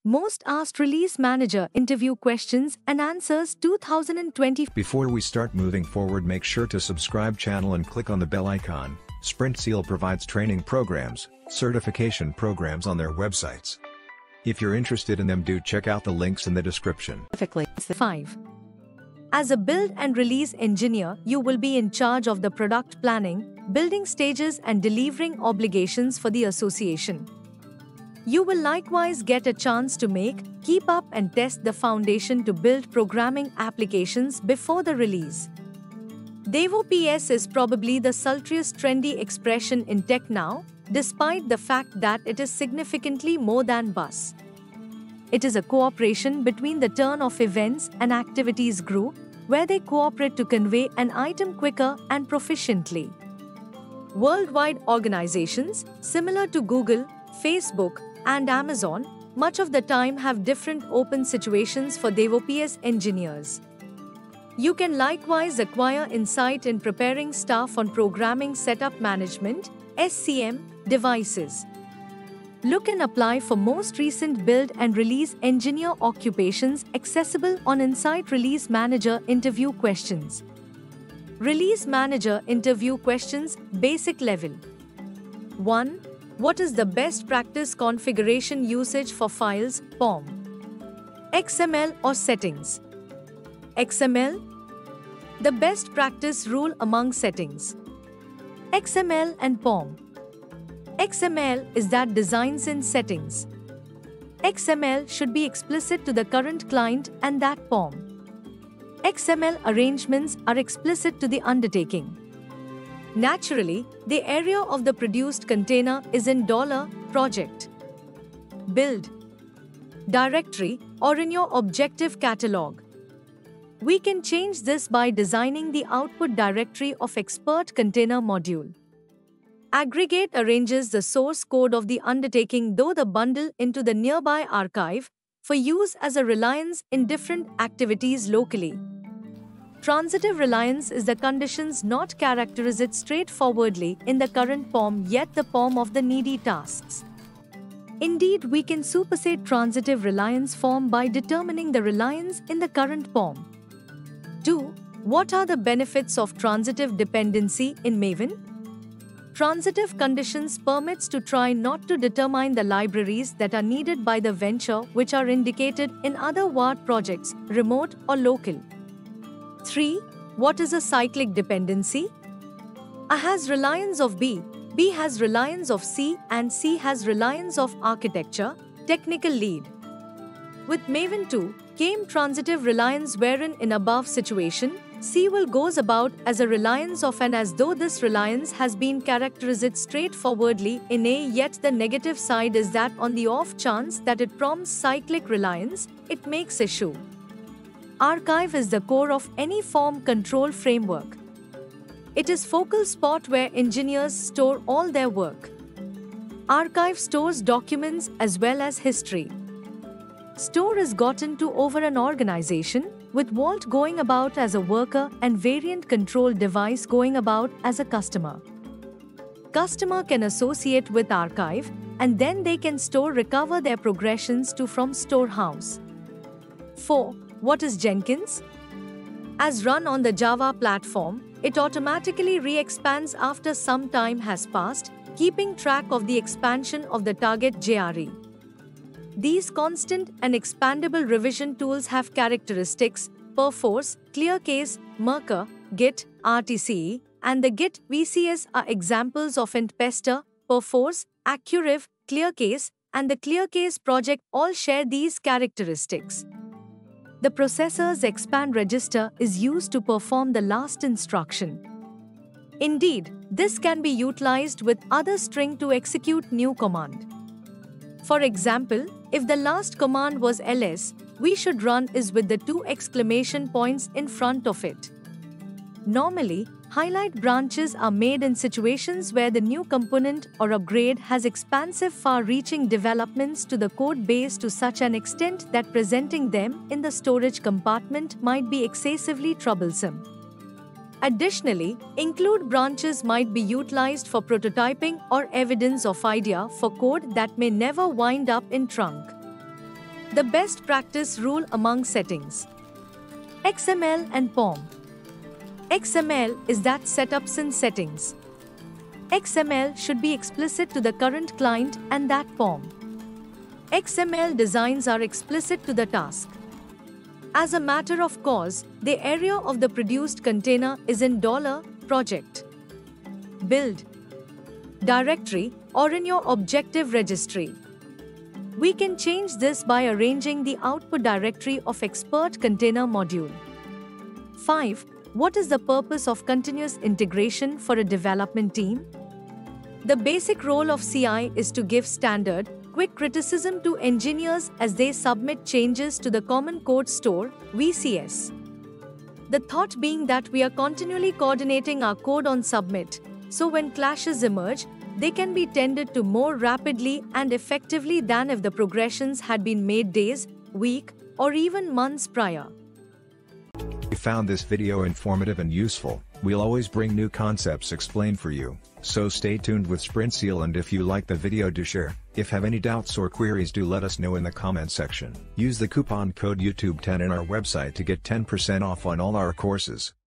Most asked release manager interview questions and answers 2020. Before we start moving forward, make sure to subscribe channel and click on the bell icon. SprintSeal provides training programs, certification programs on their websites. If you're interested in them, do check out the links in the description. 5. As a build and release engineer, you will be in charge of the product planning, building stages and delivering obligations for the association. You will likewise get a chance to make, keep up and test the foundation to build programming applications before the release. DevOps is probably the sultriest trendy expression in tech now, despite the fact that it is significantly more than buzz. It is a cooperation between the turn of events and activities group, where they cooperate to convey an item quicker and proficiently. Worldwide organizations, similar to Google, Facebook, and Amazon, much of the time have different open situations for DevOps engineers. You can likewise acquire insight in preparing staff on programming setup management, SCM, devices. Look and apply for most recent build and release engineer occupations accessible on Insight Release Manager interview questions. Release Manager interview questions, basic level. 1. What is the best practice configuration usage for files, POM? XML or settings? XML? The best practice rule among settings. XML and POM. XML is that designs in settings. XML should be explicit to the current client and that POM. XML arrangements are explicit to the undertaking. Naturally, the area of the produced container is in $project, build, directory, or in your objective catalog. We can change this by designing the output directory of expert container module. Aggregate arranges the source code of the undertaking though the bundle into the nearby archive for use as a reliance in different activities locally. Transitive reliance is the conditions not characterized straightforwardly in the current POM yet the POM of the needy tasks. Indeed, we can supersede transitive reliance form by determining the reliance in the current POM. 2. What are the benefits of transitive dependency in Maven? Transitive conditions permits to try not to determine the libraries that are needed by the venture which are indicated in other WARD projects, remote or local. 3. What is a cyclic dependency? A has reliance of B has reliance of C, and C has reliance of architecture, technical lead. With Maven 2, came transitive reliance wherein in above situation, C will goes about as a reliance of and as though this reliance has been characterized straightforwardly in A, yet the negative side is that on the off chance that it prompts cyclic reliance, it makes issue. Archive is the core of any form control framework. It is focal spot where engineers store all their work. Archive stores documents as well as history. Store is gotten to over an organization, with Vault going about as a worker and variant control device going about as a customer. Customer can associate with archive, and then they can recover their progressions to from storehouse. 4. What is Jenkins? As run on the Java platform, it automatically re-expands after some time has passed, keeping track of the expansion of the target JRE. These constant and expandable revision tools have characteristics Perforce, ClearCase, Merkur, Git, RTCE, and the Git VCS are examples of Pester, Perforce, Accuriv, ClearCase, and the ClearCase project all share these characteristics. The processor's expand register is used to perform the last instruction. Indeed, this can be utilized with other string to execute new command. For example, if the last command was ls, we should run is with the 2 exclamation points in front of it. Normally, highlight branches are made in situations where the new component or upgrade has expansive far-reaching developments to the code base to such an extent that presenting them in the storage compartment might be excessively troublesome. Additionally, include branches might be utilized for prototyping or evidence of idea for code that may never wind up in trunk. The best practice rule among settings. XML and POM. XML is that setups in settings. XML should be explicit to the current client and that POM. XML designs are explicit to the task. As a matter of course, the area of the produced container is in $project, build, directory, or in your objective registry. We can change this by arranging the output directory of expert container module. 5. What is the purpose of continuous integration for a development team? The basic role of CI is to give standard, quick criticism to engineers as they submit changes to the Common Code Store, VCS. The thought being that we are continually coordinating our code on submit, so when clashes emerge, they can be tended to more rapidly and effectively than if the progressions had been made days, weeks, or even months prior. If you found this video informative and useful, we'll always bring new concepts explained for you, so stay tuned with SprintSeal, and if you like the video, do share. If have any doubts or queries, do let us know in the comment section. Use the coupon code YouTube10 in our website to get 10% off on all our courses.